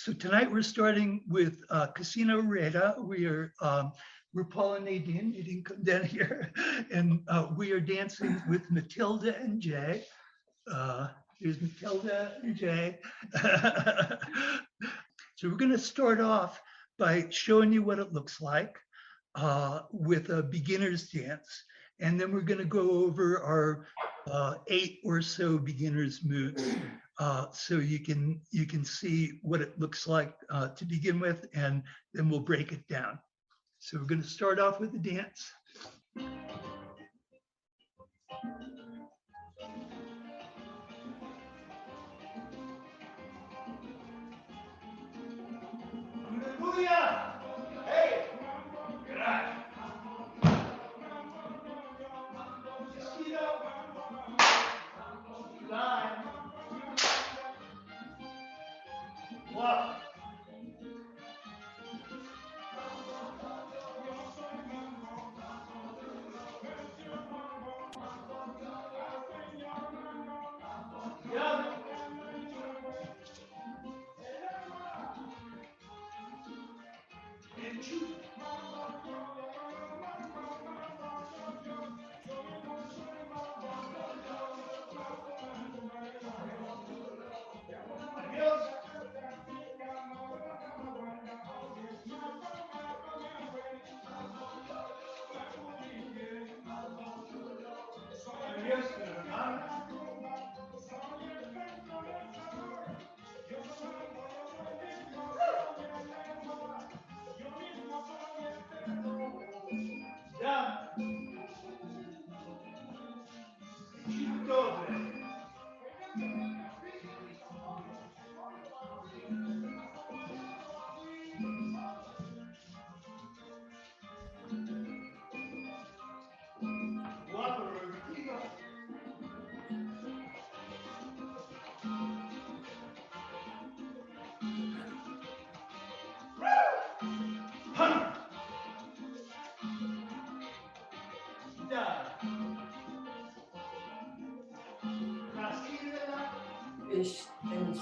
So tonight we're starting with Casino Rueda. We're Paul and Nadine. You didn't come down here, and we are dancing with Matilda and Jay. Here's Matilda and Jay. So we're going to start off by showing you what it looks like with a beginner's dance, and then we're going to go over our 8 or so beginners moves. So you can see what it looks like to begin with, and then we'll break it down. So we're going to start off with the dance. Hey, good night. Line. Walk. Yeah. And shoot. Adios. Adios. Down. Keep going. Ich bin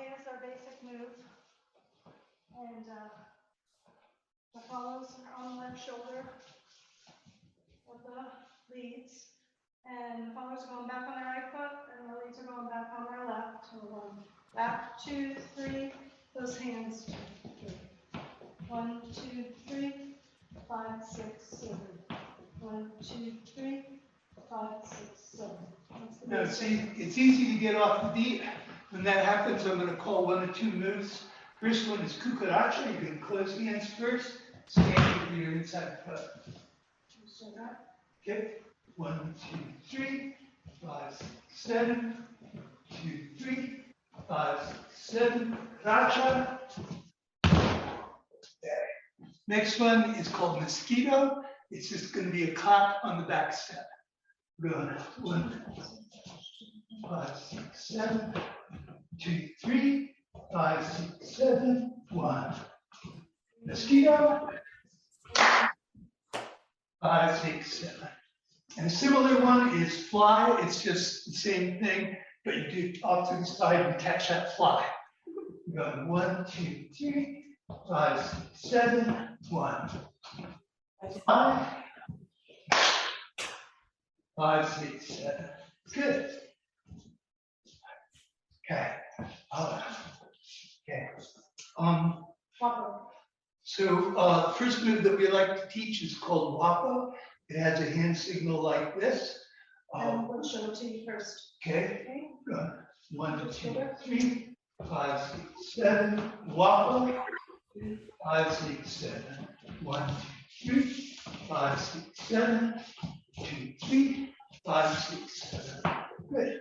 Is our basic move, and the follows are on the left shoulder of the leads, and the follows are going back on their right foot, and the leads are going back on their left. So 1, Back, 2, 3, those hands. 1, 2, 3, 5, 6, 7. 1, 2, 3, 5, 6, 7. Now, see, it's easy to get off the beat. When that happens, I'm going to call 1 or 2 moves. First one is cucaracha. You're going to close the hands first, standing with your inside foot. Okay, 1, 2, 3, 5, 6, 7. 2, 3, 5, 6, 7. Racha. Okay. Next one is called mosquito. It's just going to be a clap on the back step. Going 1, 5, 6, 7. 2, 3, 5, 6, 7. 1. Mosquito. 5, 6, 7. And a similar one is fly. It's just the same thing, but you do off to the side and catch that fly. You're going 1, 2, 3, 5, 6, 7. 1. 5. 5, 6, 7. Good. Okay. Okay. So the first move that we like to teach is called Wapo. It has a hand signal like this. We'll show it to you first. Okay. 1, 2, 3, 5, 6, 7. Wapo. 5, 6, 7. 1, 2, 3, 5, 6, 7. 2, 3, 5, 6, 7. Good.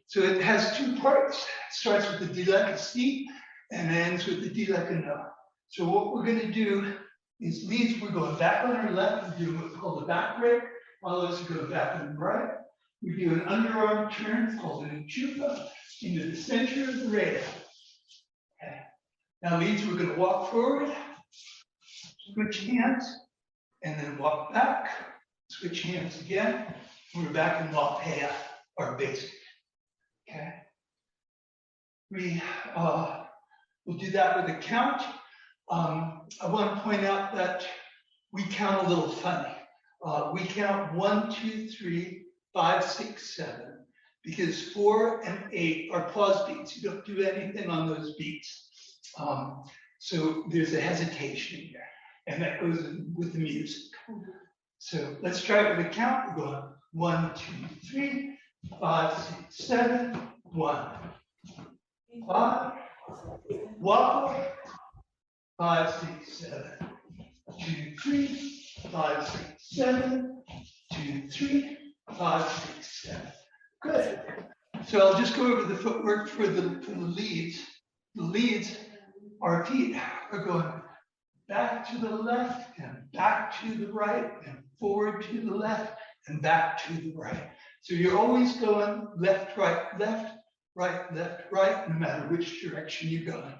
So it has 2 parts. It starts with the dileka C and ends with the dileka no. So what we're going to do is leads, we're going back on our left, we're doing what's called a back break, follows we go back on the right. We do an underarm turn called an uchupa into the center of the Rueda. Okay. Now leads, we're going to walk forward, switch hands, and then walk back, switch hands again. We're back in Wapea, our basic. Okay. We'll do that with a count. I want to point out that we count a little funny. We count 1, 2, 3, 5, 6, 7, because 4 and 8 are pause beats. You don't do anything on those beats. So there's a hesitation here, and that goes with the music. So let's try it with a count. We're going 1, 2, 3, 5, 6, 7, 1. 5, wobble. 5, 6, 7. 2, 3, 5, 6, 7. 2, 3, 5, 6, 7. Good. So I'll just go over the footwork for the leads. The leads, our feet are going back to the left and back to the right and forward to the left and back to the right. So you're always going left, right, left, left, right, no matter which direction you're going.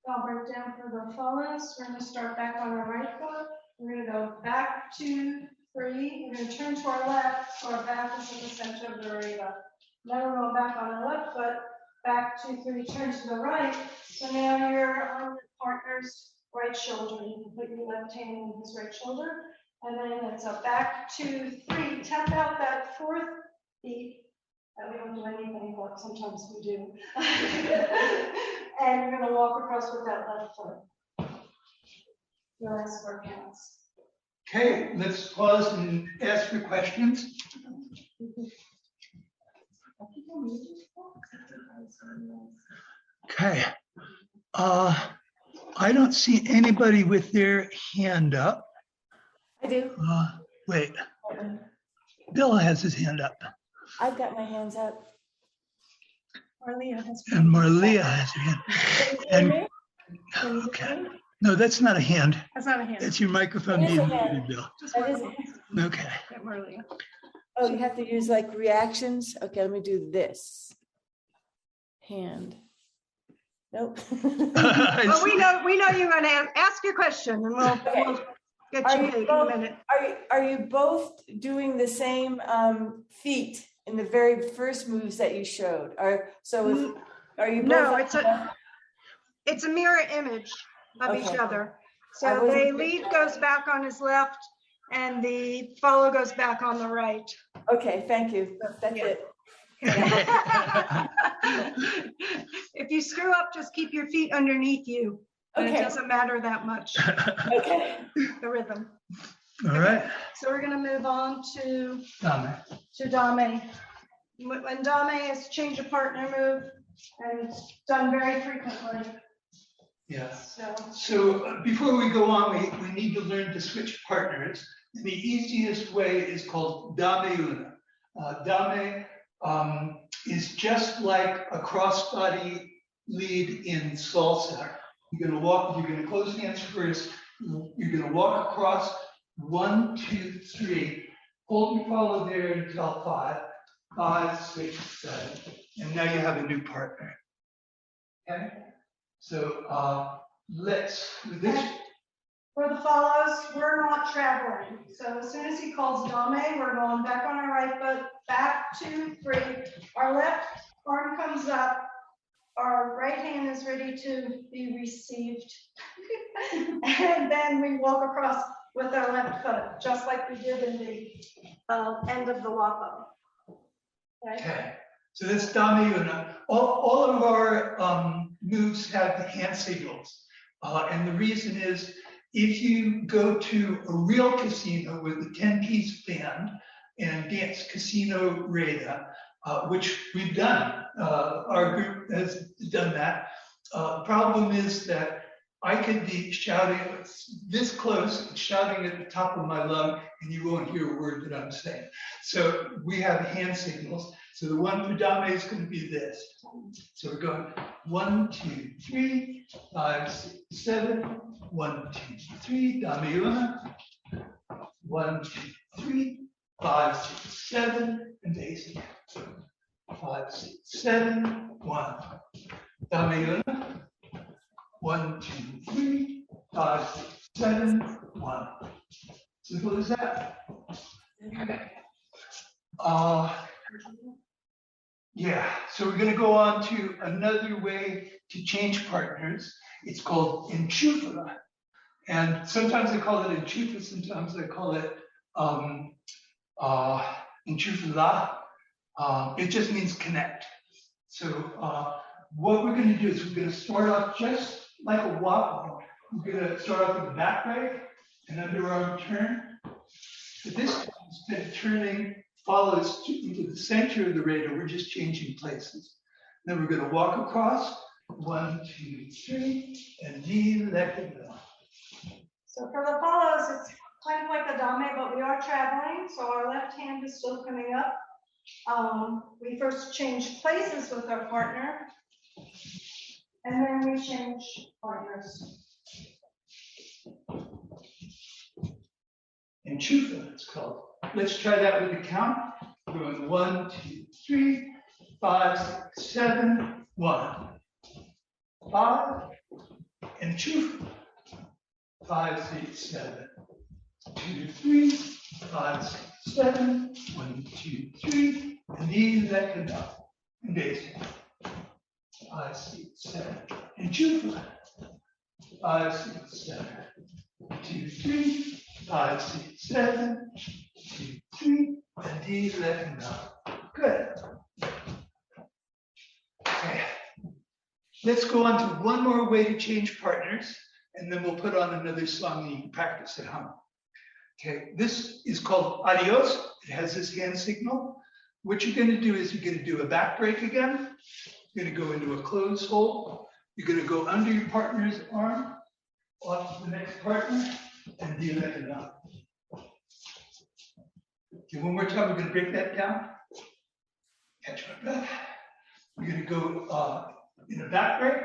I'll break down for the follows. We're going to start back on our right foot. We're going to go back 2, 3. We're going to turn to our left, so our back is in the center of the Rueda. Now we're going back on our left foot, back 2, 3, turn to the right. So now you're on your partner's right shoulder. You can put your left hand on his right shoulder. And then it's a back 2, 3. Tap out that 4th beat. We don't do anything, but sometimes we do. And you're going to walk across with that left foot. The last 4 counts. Okay, let's pause and ask for questions. Okay. I don't see anybody with their hand up. I do. Wait. Bill has his hand up. I've got my hands up. Marlia has. And Marlia has her hand. Can you hear And me? okay. No, that's not a hand. That's not a hand. That's your microphone It is being a hand. muted, Bill. That is- Okay. Marlia. Oh, you have to use like reactions? Okay, let me do this. Hand. Nope. Well, we know you're going to ask your question, and we'll get Are you you paid in a both- minute. Are you both doing the same feet in the very first moves that you showed? Are you both? No, it's a mirror image of each Okay. other. I So the wasn't- lead goes back on his left, and the follow goes back on the right. Okay, thank you. That's Yeah. it. you screw up, just keep your feet underneath you. And Okay. it doesn't matter that much, Okay. the rhythm. All right. So we're gonna move on to Dame. Dame. When Dame is change of partner move, and it's done very frequently. Yeah. So So before we go on, we need to learn to switch partners. And the easiest way is called dame una. Dame is just like a crossbody lead in salsa. You're gonna close hands first. You're gonna walk across 1, 2, 3. Hold and follow there until 5, 5, 6, 7. And now you have a new partner. Okay? So let's do this. for the follows, we're not traveling. So as soon as he calls Dame, we're going back on our right foot, back 2, 3. Our left arm comes up. Our right hand is ready to be received. And then we walk across with our left foot, just like we did in the end of the wapo. Okay, so that's Dame Una. All of our moves have the hand signals. And the reason is, if you go to a real casino with a 10-piece band and dance Casino Rueda, which we've done, our group has done that. Problem is that I could be shouting this close, shouting at the top of my lung, and you won't hear a word that I'm saying. So we have hand signals. So the one for Dame is going to be this. So we're going 1, 2, 3, 5, 6, 7. 1, 2, 3. Dame una. 1, 2, 3, 5, 6, 7. And basic. 5, 6, 7. 1. Dame una. 1, 2, 3, 5, 6, 7. 1. Simple as that. Okay. Yeah, so we're going to go on to another way to change partners. It's called enchufa. And sometimes I call it enchufa, sometimes I call it enchufada. It just means connect. So what we're going to do is we're going to start off just like a wapo. We're going to start off with the back break and underarm turn. But this time, instead of turning, follows into the center of the Rueda, we're just changing places. Then we're going to walk across, 1, 2, 3, and knee, let it go. So for the follows, it's kind of like a Dame, but we are traveling, so our left hand is still coming up. We first change places with our partner, and then we change partners. Enchufa, it's called. Let's try that with the count. We're going 1, 2, 3, 5, 6, 7, 1, 5, enchufa. 5, 6, 7, 2, 3, 5, 6, 7, 1, 2, 3, and these that can up. And basic. 5, 6, 7, enchufa. 5, 6, 7, 2, 3, 5, 6, 7, 2, 3, and these let him go. Good. Okay. Let's go on to one more way to change partners, and then we'll put on another song and you can practice at home. Okay, this is called adios. It has this hand signal. What you're going to do is you're going to do a back break again. You're going to go into a closed hold. You're going to go under your partner's arm, off to the next partner, and do that enough. Okay, one more time, we're going to break that down. Catch my breath. We're going to go in a back break,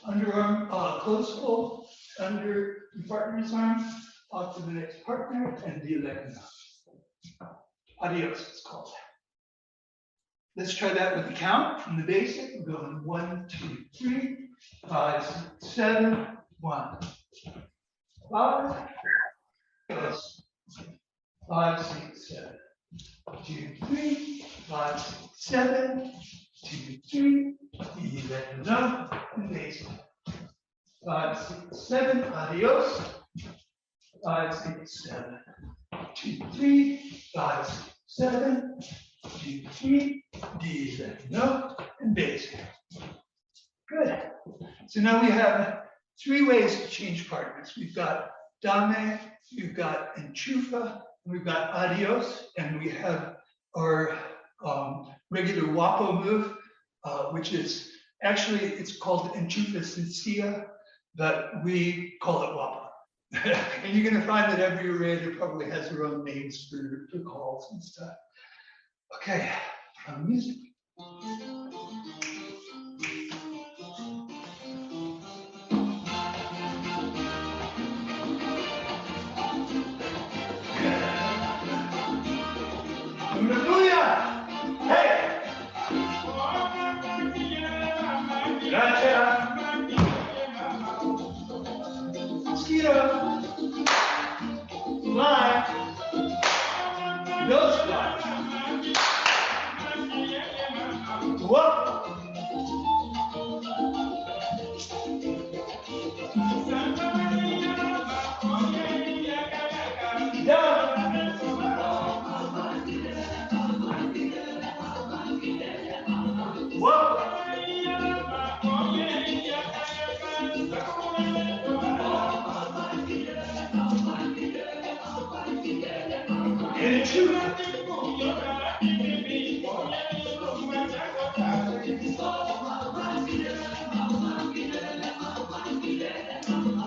underarm close hold, under your partner's arm, off to the next partner, and do that enough. Adios, it's called. Let's try that with the count from the basic. We're going 1, 2, 3, 5, 6, 7, 1, 5, 5, 6, 7, 2, 3, 5, 6, 7, 2, 3, 11, up, and basic. 5, 6, 7, adios. 5, 6, 7, 2, 3, 5, 6, 7, 2, 3, D, let go, and basic. So now we have 3 ways to change partners. We've got dame, we've got enchufa, we've got adios, and we have our regular wapo move, which is actually, it's called enchufa sencilla, but we call it wapo. And you're going to find that every Rueda probably has their own names for calls and stuff. Okay, music. Hallelujah! Hey! Gotcha! Mosquito! Fly! Those fly! Whoa! Down! Whoa! And two.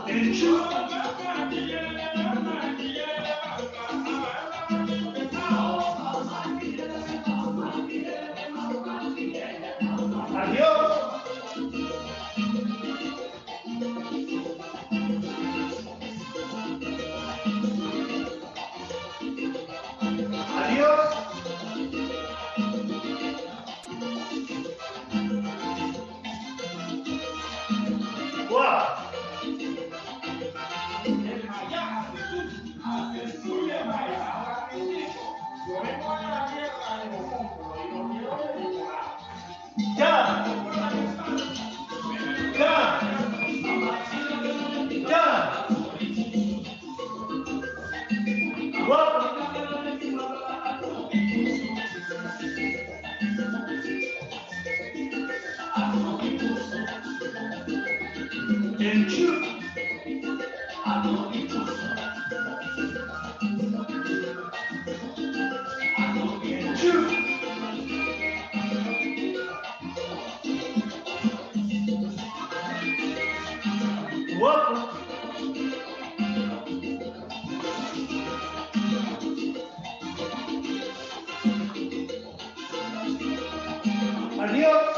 And two. Adios. Adios. Wow. Done. Done. Done. Whoa. And two. And two. Whoa. Adios.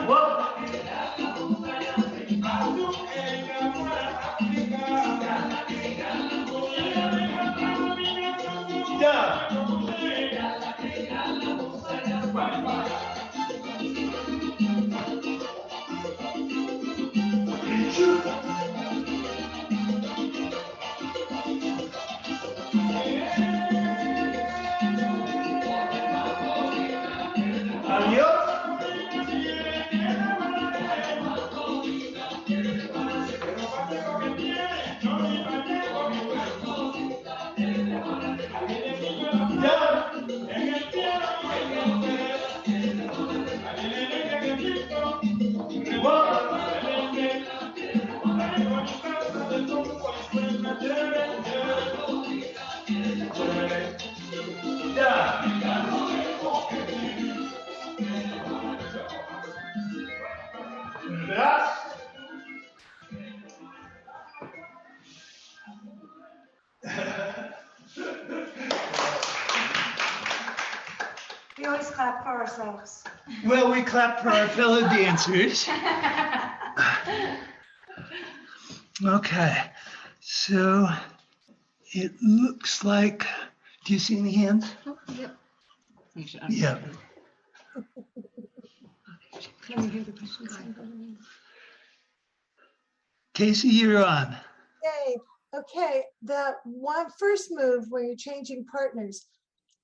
Whoa. We always clap for ourselves. Well, we clap for our fellow dancers. Okay, so it looks like, do you see any hands? Yep. Yeah. Can you hear the questions? Casey, you're on. Yay. Okay, the first move where you're changing partners,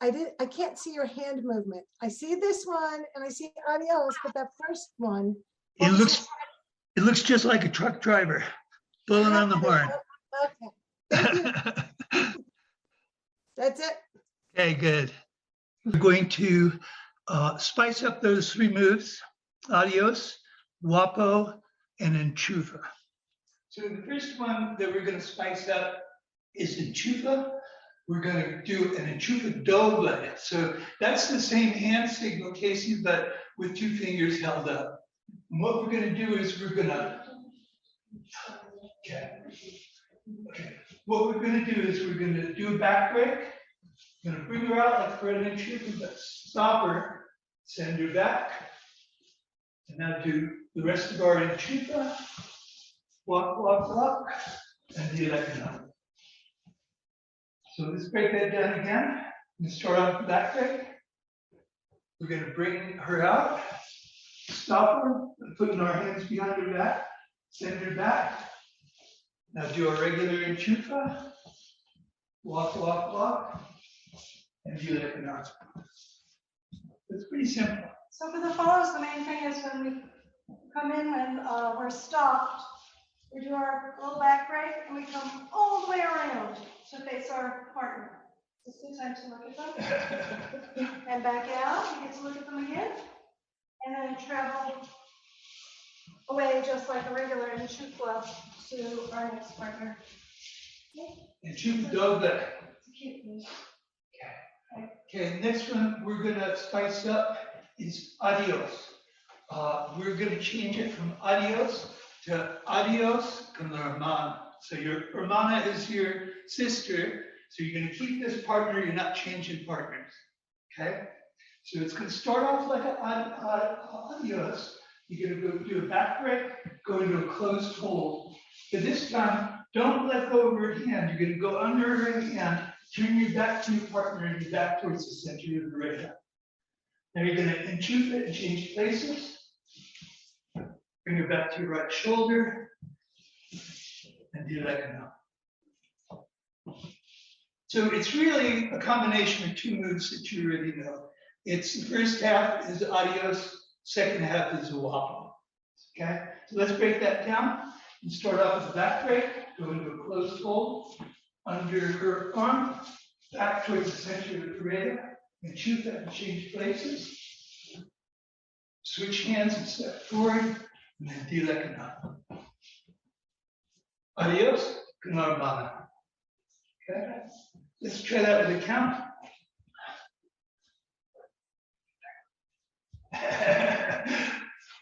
I can't see your hand movement. I see this one and I see adios, but that first one. It looks just like a truck driver blowing on the horn. Okay. Thank you. Okay, good. We're going to spice up those 3 moves, adios, guapo, and enchufa. So the first one that we're going to spice up is enchufa. We're going to do an enchufa doble. So that's the same hand signal, Casey, but with 2 fingers held up. And what we're going to do is we're going to, okay. What we're going to do is we're going to do a back break. We're going to bring her out like we're an enchufa, but stop her, send her back. And now do the rest of our enchufa. Walk, walk, walk, and do that again. So let's break that down again. We start off the back break. We're going to bring her out, stop her, putting our hands behind her back, send her back. Now do our regular enchufa. Walk, walk, walk, and do that again. It's pretty simple. So for the follows, the main thing is when we come in and we're stopped, we do our little back break and we come all the way around to face our partner. Just in time to look at them. And back out, you get to look at them again. And then travel away just like a regular enchufa to our next partner. Enchufa doble. It's a cute move. Okay, next one we're going to spice up is adios. We're going to change it from adios to adios con la hermana. So your hermana is your sister, so you're going to keep this partner, you're not changing partners. Okay? So it's going to start off like an adios. You're going to go do a back break, go into a closed hold. But this time, don't let go of her hand. You're going to go under her hand, turn your back to your partner, and your back towards the center of the Rueda. Now you're going to enchufa and change places. Bring her back to your right shoulder, and do that now. So it's really a combination of 2 moves that you already know. It's the first half is adios, second half is a guapo. Okay, so let's break that down. You start off with a back break, go into a closed hold, under her arm, back towards the center of the Rueda, and shoot that and change places. Switch hands and step forward, and then do like a adios, con la hermana. Okay, let's try that with a count.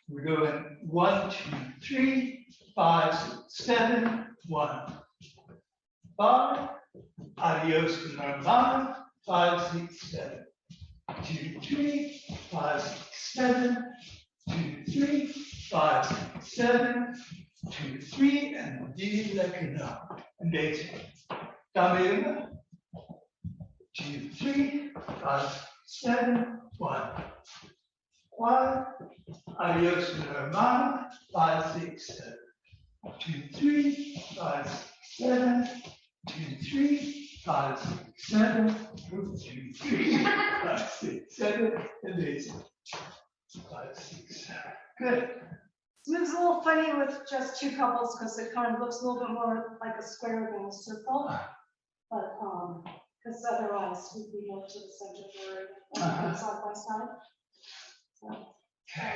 We're going 1, 2, 3, 5, 6, 7, 1, 5. Adios con la hermana. 5, 6, 7. 2, 3, 5, 6, 7. 2, 3, 5, 6, 7. 2, 3, and do like a and base. Dame 2, 3, 5, 7, 1. 5. Adios con la hermana. 5, 6, 7. 2, 3, 5, 6, 7. 2, 3, 5, 6, 7. 2, 3, 5, 6, 7. And base. 5, 6, 7. Good. This move's a little funny with just 2 couples because it kind of looks a little bit more like a square than a circle. But because otherwise we'd be more to the center or side by side. So, Okay.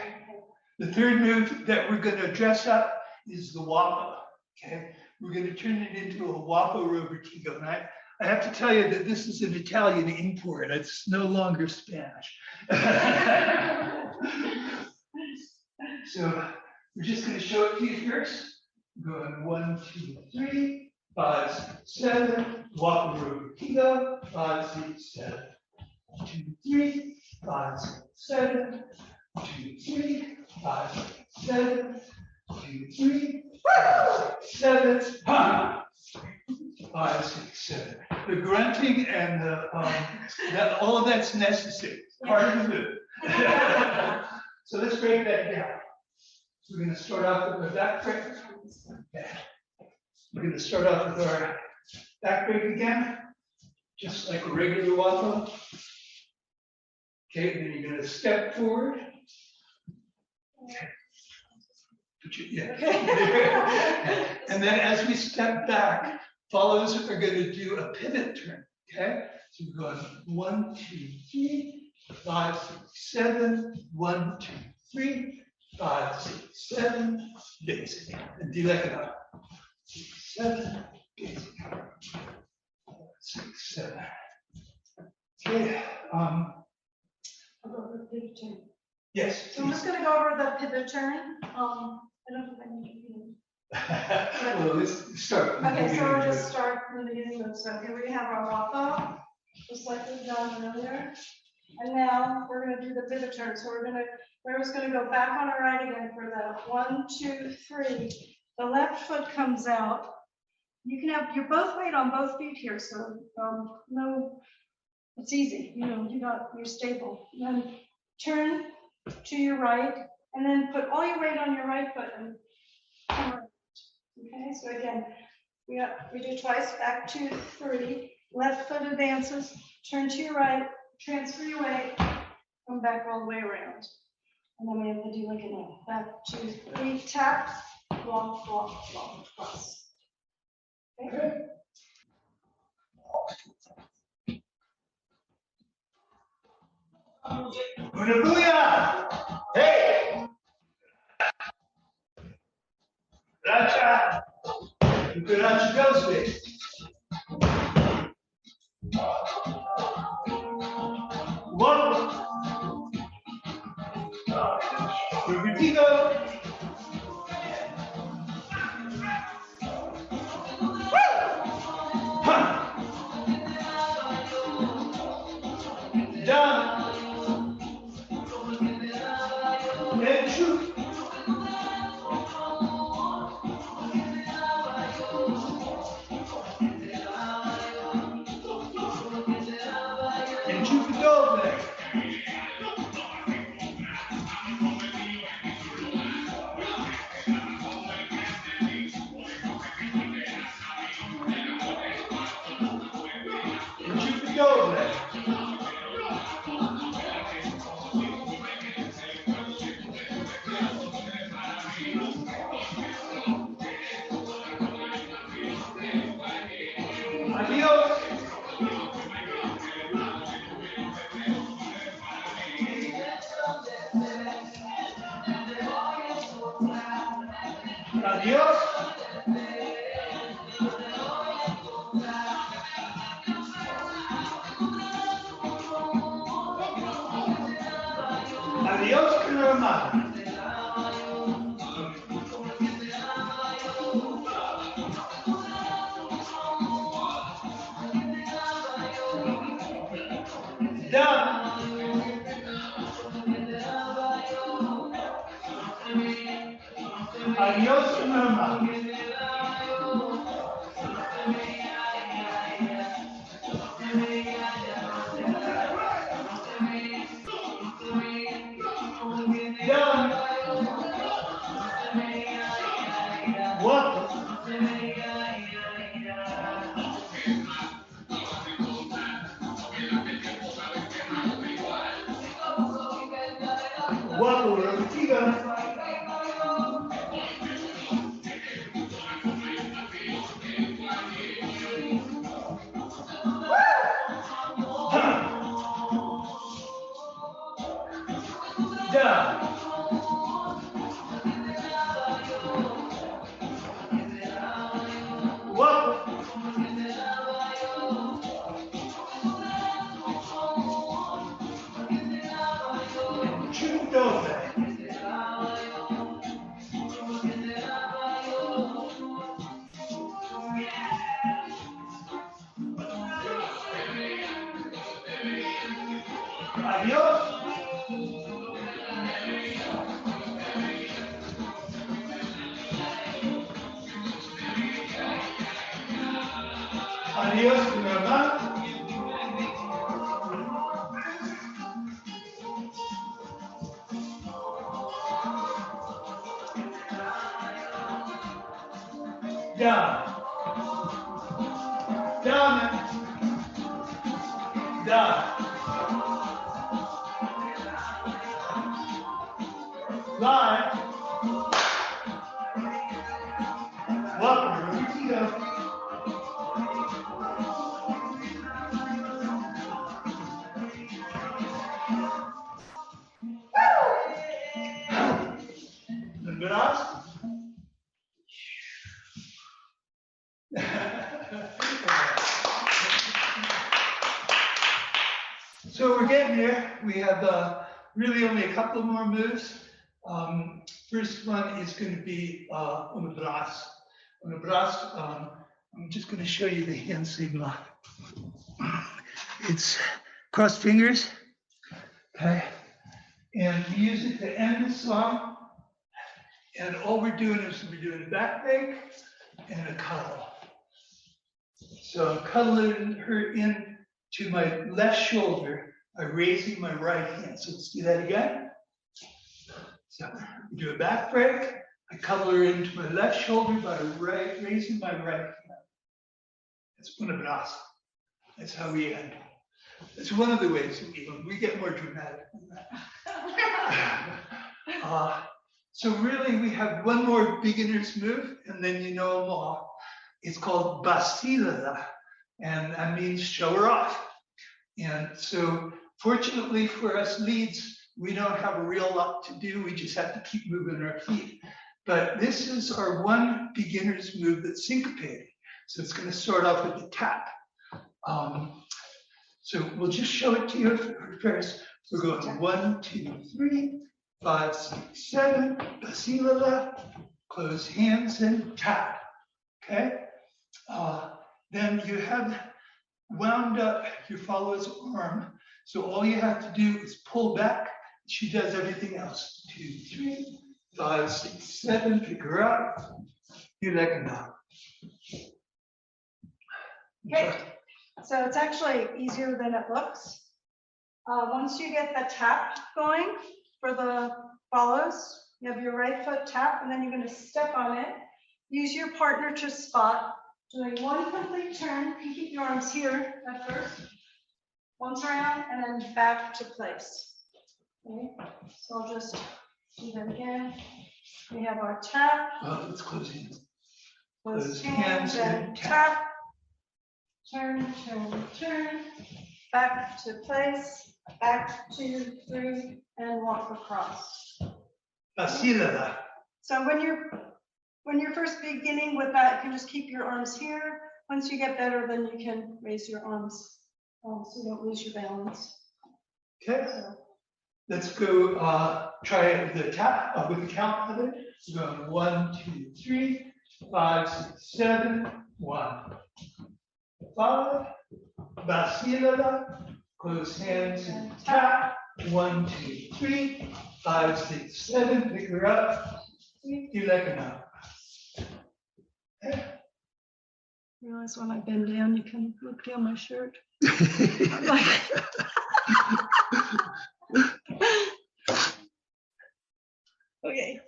The third move that we're going to dress up is the guapo. Okay. We're going to turn it into a guapo robertigo. And I have to tell you that this is an Italian import. It's no longer Spanish. So we're just going to show it to you first. Going 1, 2, 3, 5, 6, 7. Guapo robertigo. 5, 6, 7. 2, 3, 5, 6, 7. 2, 3, 5, 6, 7. 2, 3, 5, 6, 7. 5, 6, 7. The grunting and the all of that's necessary. It's part of the move. So let's break that down. We're going to start off with our back break. Okay. We're going to start off with our back break again, just like a regular guapo. Okay, then you're going to step forward. Okay. And then as we step back, follows are going to do a pivot turn. Okay, so we're going 1, 2, 3, 5, 6, 7, 1, 2, 3, 5, 6, 7, basic. And do that again. 6, 7, basic. 6, 7. Okay. I'll go over the pivot turn. Yes. So I'm just gonna go over the pivot turn. I don't think I need to. Well, let's start. Okay, so we'll just start from the beginning. So here we have our walk off, just like we've done earlier. And now we're gonna do the pivot turn. So we're just gonna go back on our right again for the 1, 2, 3. The left foot comes out. You can have your both weight on both feet here. So no, it's easy. You're stable. And then turn to your right, and then put all your weight on your right foot and come around. Okay, so again, we do twice, back 2, 3, left foot advances, turn to your right, transfer your weight, come back all the way around. And then we have to do like a back 2, 3, tap, walk, walk, walk, cross. Okay. Booyah! Hey! Racha! Racha goes with. One. Revertigo. Done. And shoot. And shoot the dog there. And shoot the dog there. Adios. Adios. Adios, Canarama. Done. Adios, Canarama. Done. What? What? Revertigo. Done. What? Shoot those there. Adios. Adios, Canarama. Done. Done. Done. Live. Welcome to Revertigo. So we're getting there. We have really only a couple more moves. First one is going to be un braço. Un braço, I'm just going to show you the hand signal. It's cross fingers, okay? And we use it to end the song. And all we're doing is we're doing a back break and a cuddle. So I'm cuddling her in to my left shoulder by raising my right hand. So let's do that again. So we do a back break. I cuddle her into my left shoulder by raising my right hand. That's un braço. That's how we end. That's one of the ways we get more dramatic than that. So really we have one more beginner's move and then you know them all. It's called vacila, and that means show her off. And so fortunately for us leads, we don't have a real lot to do. We just have to keep moving our feet. But this is our one beginner's move that's syncopated. So it's going to start off with the tap. So we'll just show it to you first. We're going 1, 2, 3, 5, 6, 7, vacila, close hands and tap. Okay? Then you have wound up your follower's arm. So all you have to do is pull back. She does everything else. 2, 3, 5, 6, 7, pick her up. You let her know. Okay, so it's actually easier than it looks. Once you get the tap going for the follows, you have your right foot tap, and then you're going to step on it. Use your partner to spot, doing one complete turn. You keep your arms here at first. Once around, and then back to place. Okay, so I'll just do that again. We have our tap. Let's close hands. Close hands and tap. Turn, turn, turn. Back to place. Back, 2, 3, and walk across. Vacila. So when you're first beginning with that, you can just keep your arms here. Once you get better, then you can raise your arms so you don't lose your balance. Okay. Let's go try the tap with the count of it. We're going 1, 2, 3, 5, 6, 7, 1. 5, vacila, close hands and tap. 1, 2, 3, 5, 6, 7, pick her up. You let her know. Okay. Realize when I bend down, you can look down my shirt. Okay.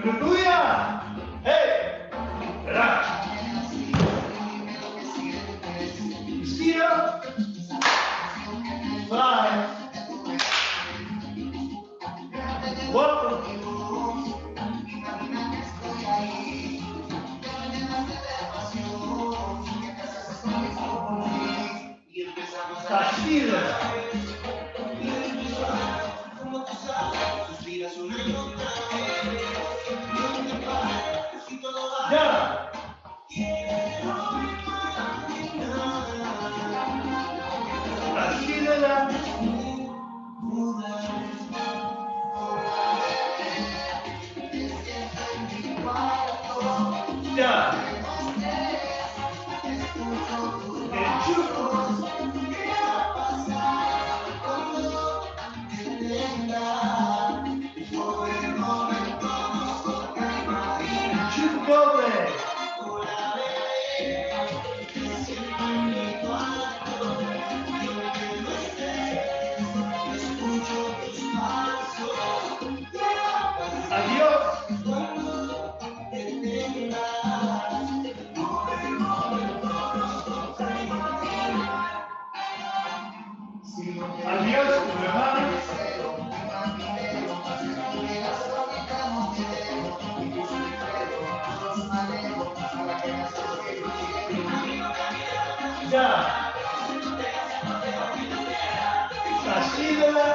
Hallelujah! Hey! Zero. 5. 1. Vacila. Ya. Vacila. Ya. Ya. Vacila.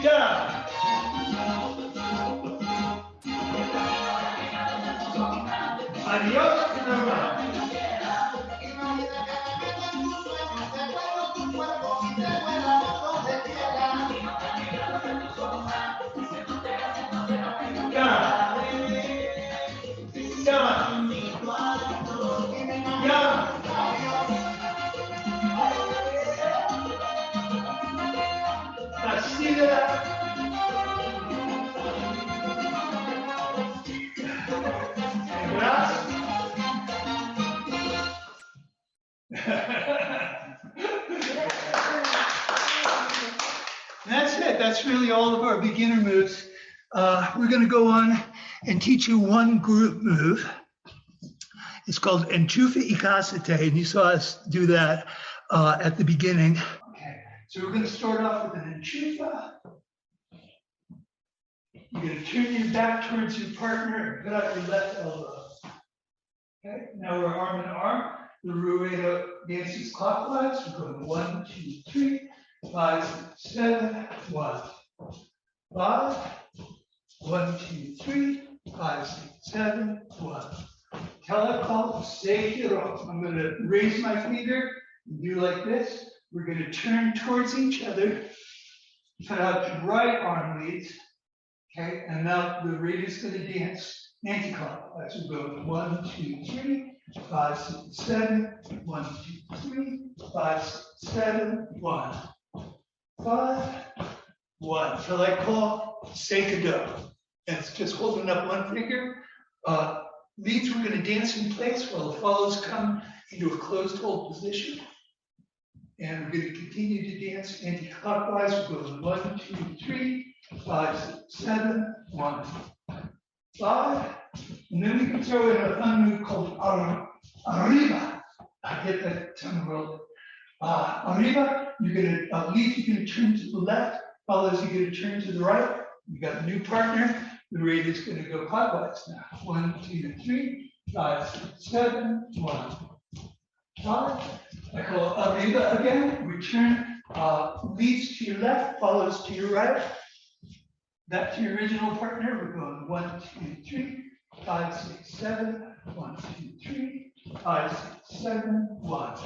Down. Adios, Cuba. That's it. That's really all of our beginner moves. We're going to go on and teach you one group move. It's called Enchufe y Casete, and you saw us do that at the beginning. Okay, so we're going to start off with an enchufe. You're going to turn your back towards your partner and put out your left elbow. Okay, now we're arm in arm. The Rueda dances clockwise. We're going 1, 2, 3, 5, 6, 7, 1, 5, 1, 2, 3, 5, 6, 7, 1. Telecall, say hero. I'm going to raise my finger and do like this. We're going to turn towards each other. Put out your right arm leads. Okay, and now the Rueda is going to dance anti-clockwise. We'll go 1, 2, 3, 5, 6, 7, 1, 2, 3, 5, 6, 7, 1, 5, 1. Till I call, say cadeau. And it's just holding up one finger. Leads we're going to dance in place while the follows come into a closed hold position. And we're going to continue to dance anti-clockwise. We're going 1, 2, 3, 5, 6, 7, 1, 5. And then we can throw in a fun move called arriba. I get that tongue rolled. Arriba, you're going to lead, you're going to turn to the left. Follows, you're going to turn to the right. You got a new partner. The Rueda is going to go clockwise now. 1, 2, 3, 5, 6, 7, 1, 5. I call arriba again. Return leads to your left, follows to your right. Back to your original partner. We're going 1, 2, 3, 5, 6, 7, 1, 2, 3, 5, 6, 7, 1.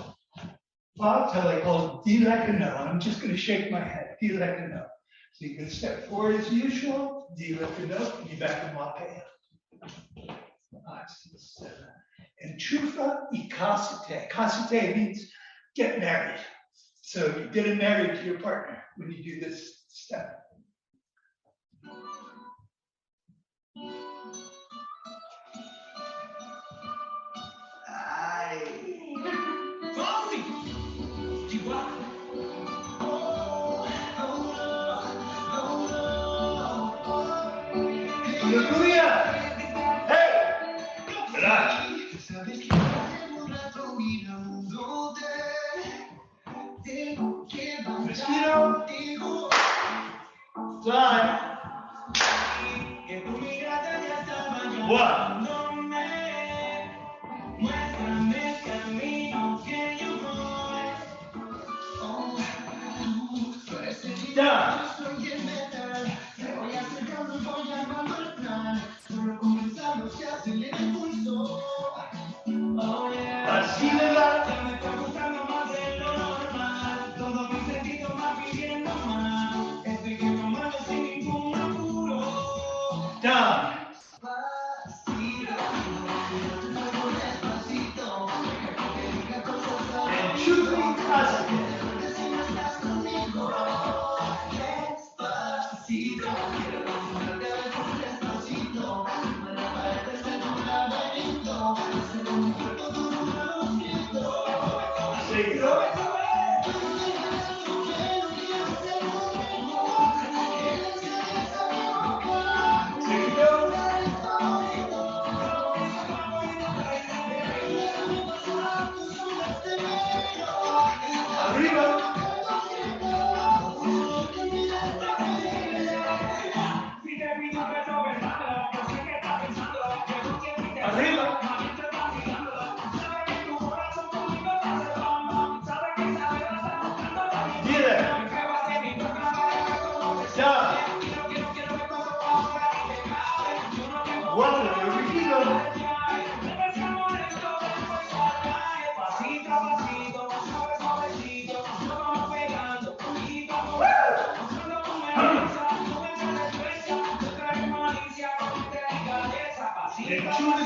5 till I call D like a no. I'm just going to shake my head. D like a no. So you can step forward as usual, D like a no, and you back in Montaña. 5, 6, 7. Enchufe y casete. Casete means get married. So you're getting married to your partner when you do this step.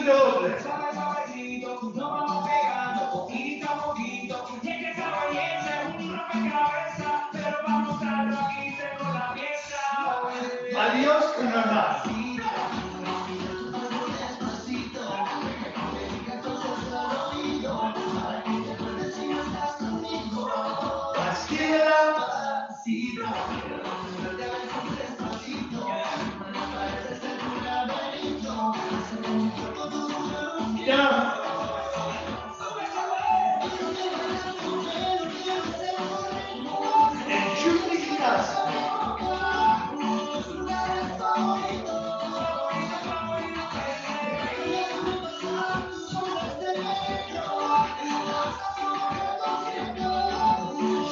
doble. Adiós con normal. Down. And chupitas.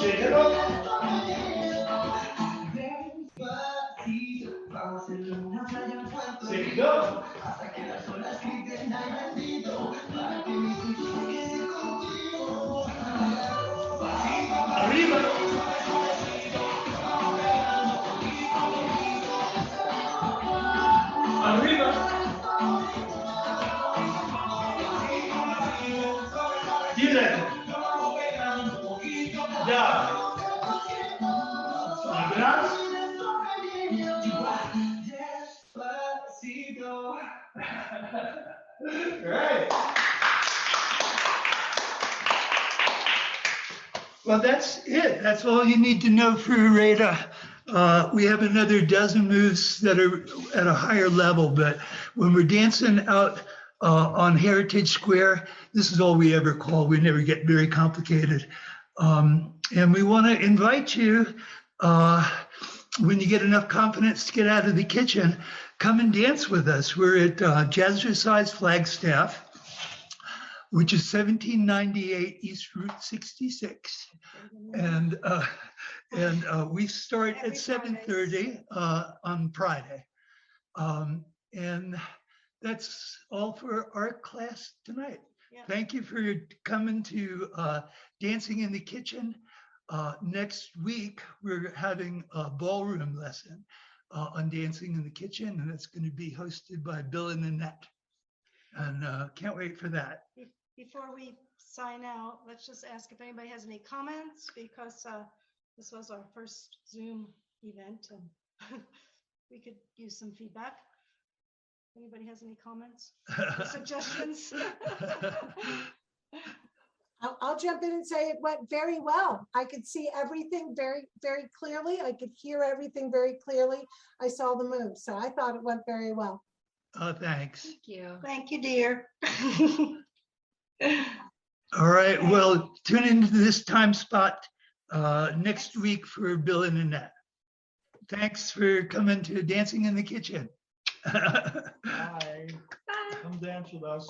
Shake it up. Shake it up. Arriba. Arriba. Directo. Ya. Atrás. Right. Well, that's it. That's all you need to know for Rueda. We have another dozen moves that are at a higher level, but when we're dancing out on Heritage Square, this is all we ever call. We never get very complicated. And we want to invite you, when you get enough confidence to get out of the kitchen, come and dance with us. We're at Jazzercise Flagstaff, which is 1798 East Route 66. And we start at 7:30 on Friday. And that's all for our class tonight. Yeah. Thank you for coming to Dancing in the Kitchen. Next week, we're having a ballroom lesson on Dancing in the Kitchen, and it's going to be hosted by Bill and Annette. And can't wait for that. Before we sign out, let's just ask if anybody has any comments, because this was our first Zoom event and we could use some feedback. Anybody has any comments or suggestions? I'll jump in and say it went very well. I could see everything very, very clearly. I could hear everything very clearly. I saw the moves, so I thought it went very well. Thanks. Thank you. Thank you, dear. All right, well, tune into this time spot next week for Bill and Annette. Thanks for coming to Dancing in the Kitchen. Bye. Come dance with us.